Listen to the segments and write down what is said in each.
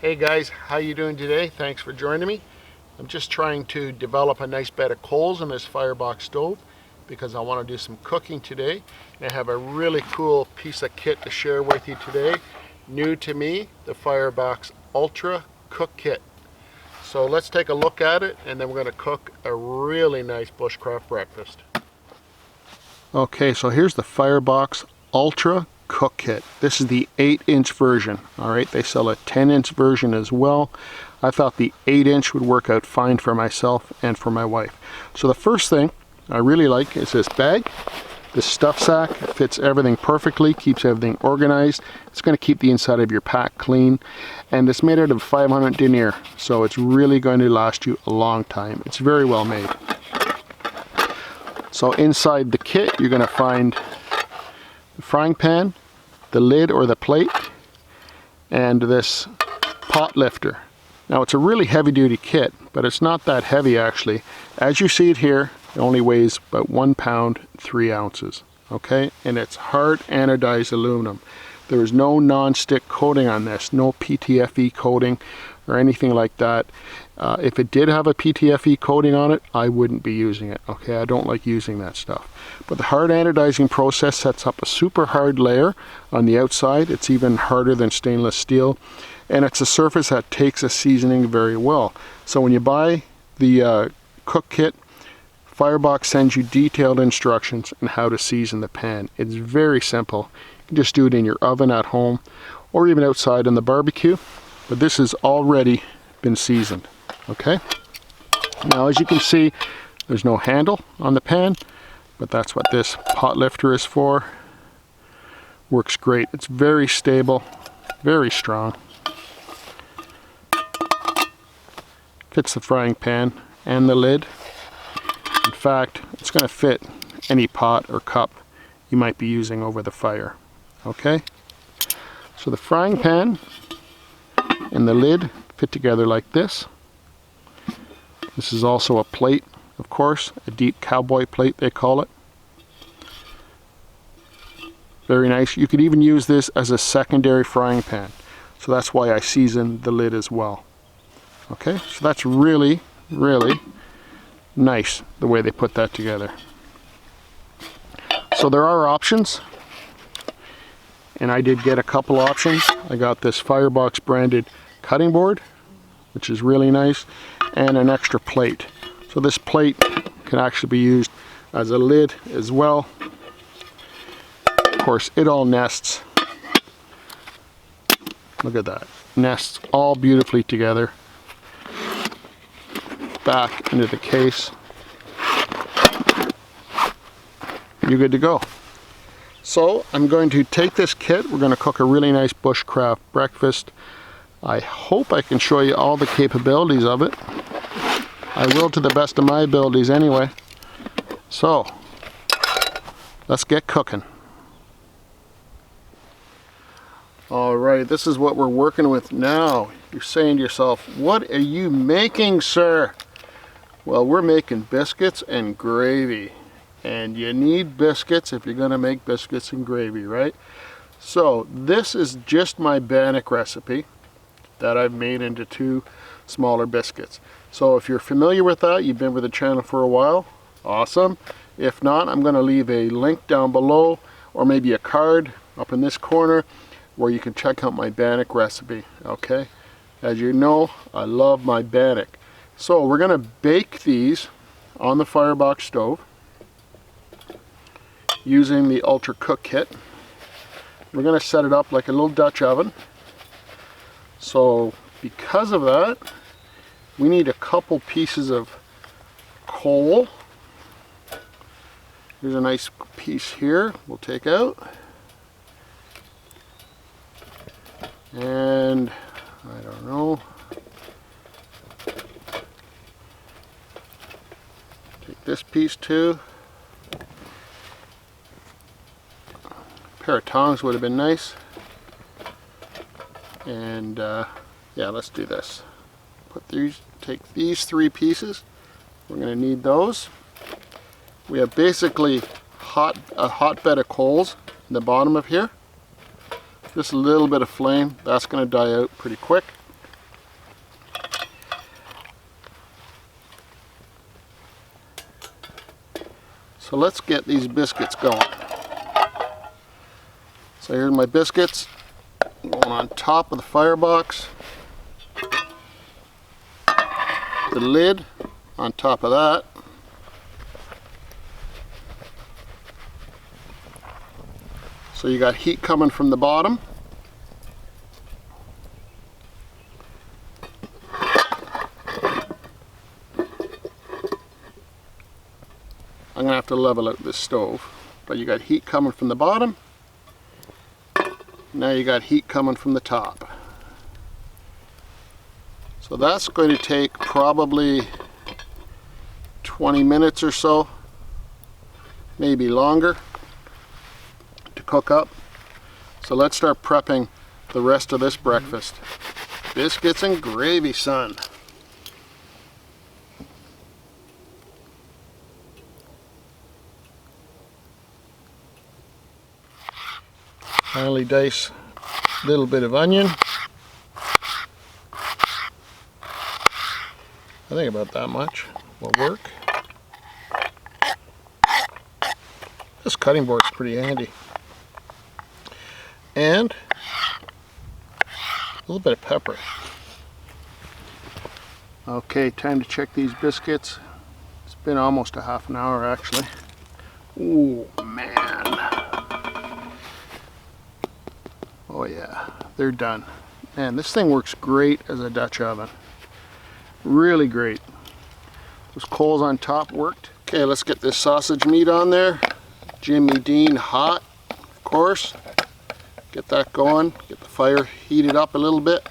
Hey guys, how you doing today? Thanks for joining me. I'm just trying to develop a nice bed of coals in this Firebox stove because I want to do some cooking today. And I have a really cool piece of kit to share with you today. New to me, the Firebox Ultra Cook Kit. So let's take a look at it and then we're going to cook a really nice bushcraft breakfast. Okay, so here's the Firebox Ultra Cook Kit. This is the 8-inch version. Alright, they sell a 10-inch version as well. I thought the 8-inch would work out fine for myself and for my wife. So the first thing I really like is this bag. This stuff sack fits everything perfectly, keeps everything organized. It's going to keep the inside of your pack clean, and it's made out of 500 denier, so it's really going to last you a long time. It's very well made. So inside the kit you're going to find the frying pan, the lid or the plate, and this pot lifter. Now it's a really heavy duty kit, but it's not that heavy actually. As you see it here, it only weighs about 1 pound 3 ounces. Okay, and it's hard anodized aluminum. There is no non-stick coating on this, no PTFE coating or anything like that. If it did have a PTFE coating on it, I wouldn't be using it. Okay, I don't like using that stuff. But the hard anodizing process sets up a super hard layer on the outside. It's even harder than stainless steel, and it's a surface that takes a seasoning very well. So when you buy the cook kit, Firebox sends you detailed instructions on how to season the pan. It's very simple. You can just do it in your oven at home or even outside on the barbecue, but this has already been seasoned. Okay, now as you can see, there's no handle on the pan, but that's what this pot lifter is for. Works great. It's very stable, very strong. Fits the frying pan and the lid. In fact, it's going to fit any pot or cup you might be using over the fire. Okay, so the frying pan and the lid fit together like this. This is also a plate, of course, a deep cowboy plate they call it. Very nice. You could even use this as a secondary frying pan, so that's why I seasoned the lid as well. Okay, so that's really nice the way they put that together. So there are options, and I did get a couple options. I got this Firebox branded cutting board, which is really nice, and an extra plate. So this plate can actually be used as a lid as well. Of course, it all nests. Look at that. Nests all beautifully together. Back into the case. You're good to go. So I'm going to take this kit. We're going to cook a really nice bushcraft breakfast. I hope I can show you all the capabilities of it. I will to the best of my abilities anyway. So let's get cooking. Alright, this is what we're working with now. You're saying to yourself, what are you making, sir? Well, we're making biscuits and gravy. And you need biscuits if you're going to make biscuits and gravy, right? So this is just my bannock recipe that I've made into 2 smaller biscuits. So if you're familiar with that, you've been with the channel for a while, awesome. If not, I'm going to leave a link down below, or maybe a card up in this corner where you can check out my bannock recipe. Okay, as you know, I love my bannock. So we're going to bake these on the Firebox stove using the Ultra Cook Kit. We're going to set it up like a little Dutch oven. So because of that, we need a couple pieces of coal. Here's a nice piece here we'll take out. And I don't know. Take this piece too. A pair of tongs would have been nice. And yeah, let's do this. Take these 3 pieces. We're going to need those. We have basically a hot bed of coals in the bottom of here. Just a little bit of flame, that's going to die out pretty quick. So let's get these biscuits going. So here's my biscuits going on top of the firebox. The lid on top of that. So you got heat coming from the bottom. I'm going to have to level out this stove, but you got heat coming from the bottom. Now you got heat coming from the top. So that's going to take probably 20 minutes or so, maybe longer, to cook up. So let's start prepping the rest of this breakfast. Biscuits and gravy, son. Finally dice a little bit of onion. I think about that much will work. This cutting board's pretty handy. And a little bit of pepper. Okay, time to check these biscuits. It's been almost a half an hour actually. Ooh, man. Oh yeah, they're done. Man, this thing works great as a Dutch oven. Really great. Those coals on top worked. Okay, let's get this sausage meat on there. Jimmy Dean hot, of course. Get that going. Get the fire heated up a little bit.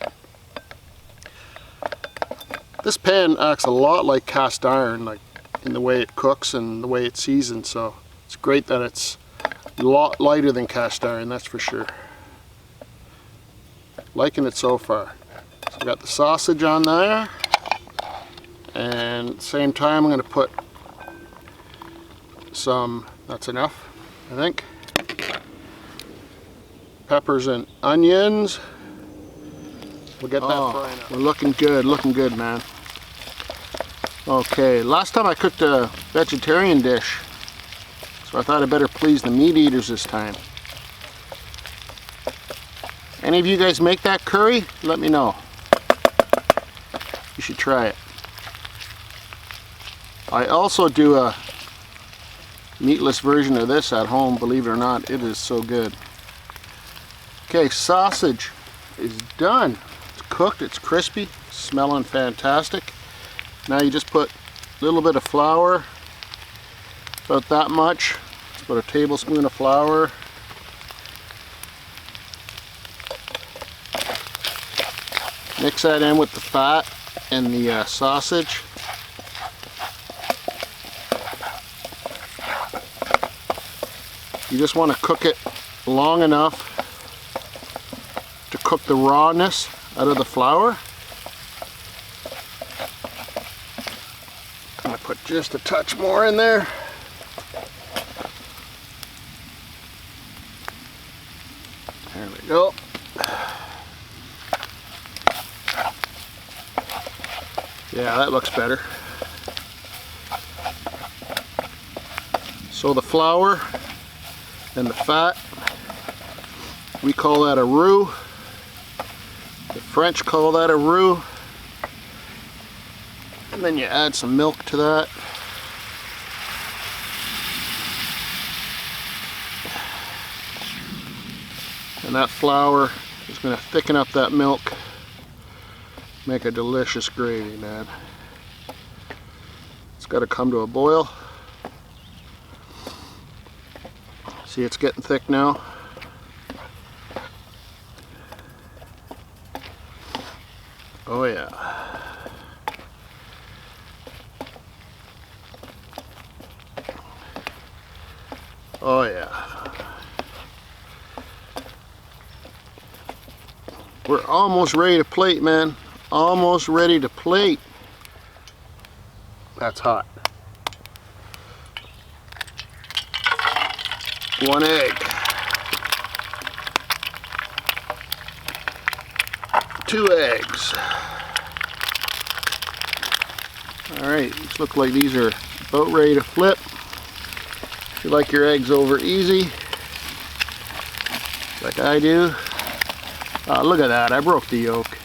This pan acts a lot like cast iron, like in the way it cooks and the way it's seasoned. So it's great that it's a lot lighter than cast iron, that's for sure. Liking it so far. So we got the sausage on there. And at the same time I'm going to put some, that's enough I think, peppers and onions. We'll get that frying up. We're looking good man. Okay, last time I cooked a vegetarian dish, so I thought I'd better please the meat eaters this time. Any of you guys make that curry? Let me know. You should try it. I also do a meatless version of this at home, believe it or not. It is so good. Okay, sausage is done. It's cooked, it's crispy, smelling fantastic. Now you just put a little bit of flour, about that much. It's about a tablespoon of flour. Mix that in with the fat and the sausage. You just want to cook it long enough to cook the rawness out of the flour. I'm going to put just a touch more in there. There we go. Yeah, that looks better. So the flour and the fat, we call that a roux. The French call that a roux. And then you add some milk to that. And that flour is going to thicken up that milk. Make a delicious gravy, man. It's got to come to a boil. See, it's getting thick now. Oh yeah. Oh yeah. We're almost ready to plate, man. Almost ready to plate. That's hot. 1 egg. 2 eggs. Alright, these look like these are about ready to flip. You like your eggs over easy, like I do. Look at that, I broke the yolk.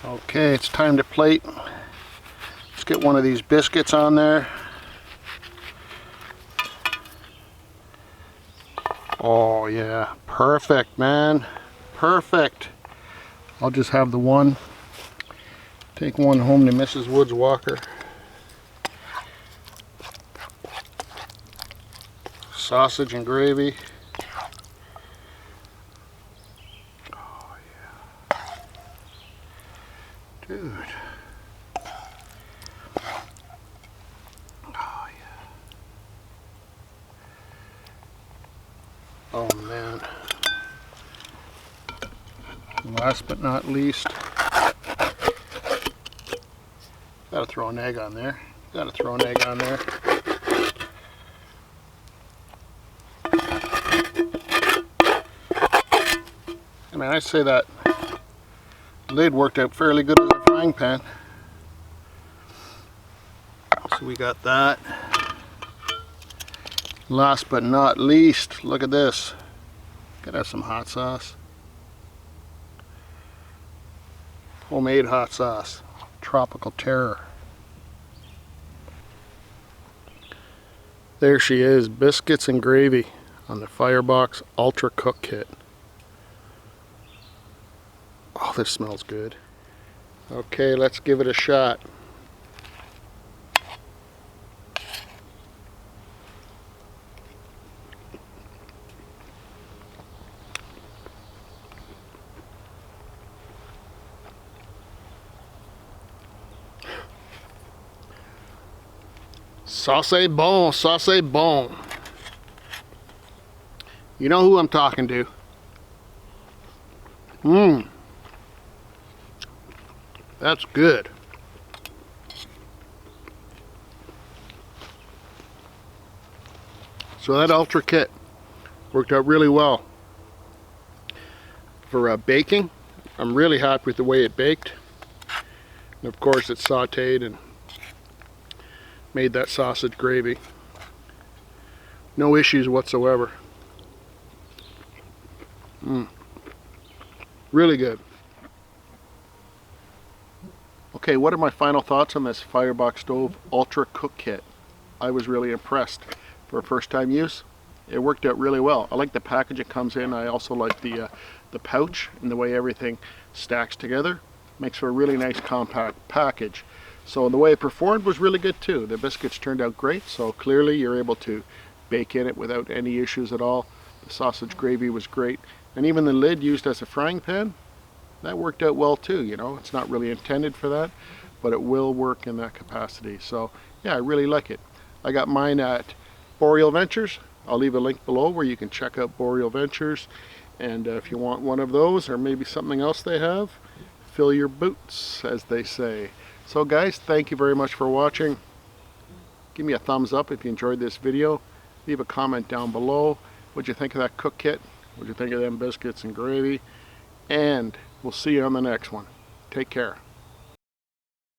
Okay, it's time to plate. Let's get one of these biscuits on there. Oh yeah, perfect, man. Perfect. I'll just have the one. Take one home to Mrs. Woods Walker. Sausage and gravy. Oh yeah. Dude. Oh yeah. Oh man. Last but not least, gotta throw an egg on there. Gotta throw an egg on there. I mean, I'd say that lid worked out fairly good as a frying pan. So we got that. Last but not least, look at this. Gotta have some hot sauce. Homemade hot sauce. Tropical Terror. There she is, Biscuits and Gravy on the Firebox Ultra Cook Kit. Oh, this smells good. Okay, let's give it a shot. Sauce bon, sauce bon. You know who I'm talking to. Mmm. That's good. So that Ultra Kit worked out really well. For baking, I'm really happy with the way it baked. And of course it sauteed and made that sausage gravy. No issues whatsoever. Really good. Okay, what are my final thoughts on this Firebox Stove Ultra Cook Kit? I was really impressed. For a first time use, it worked out really well. I like the package it comes in. I also like the pouch and the way everything stacks together. Makes for a really nice compact package. So the way it performed was really good too. The biscuits turned out great, so clearly you're able to bake in it without any issues at all. The sausage gravy was great. And even the lid used as a frying pan, that worked out well too. You know, it's not really intended for that, but it will work in that capacity. So yeah, I really like it. I got mine at Boreal Ventures. I'll leave a link below where you can check out Boreal Ventures. And if you want one of those or maybe something else they have, fill your boots, as they say. So guys, thank you very much for watching. Give me a thumbs up if you enjoyed this video. Leave a comment down below. What'd you think of that cook kit? What'd you think of them biscuits and gravy? And we'll see you on the next one. Take care.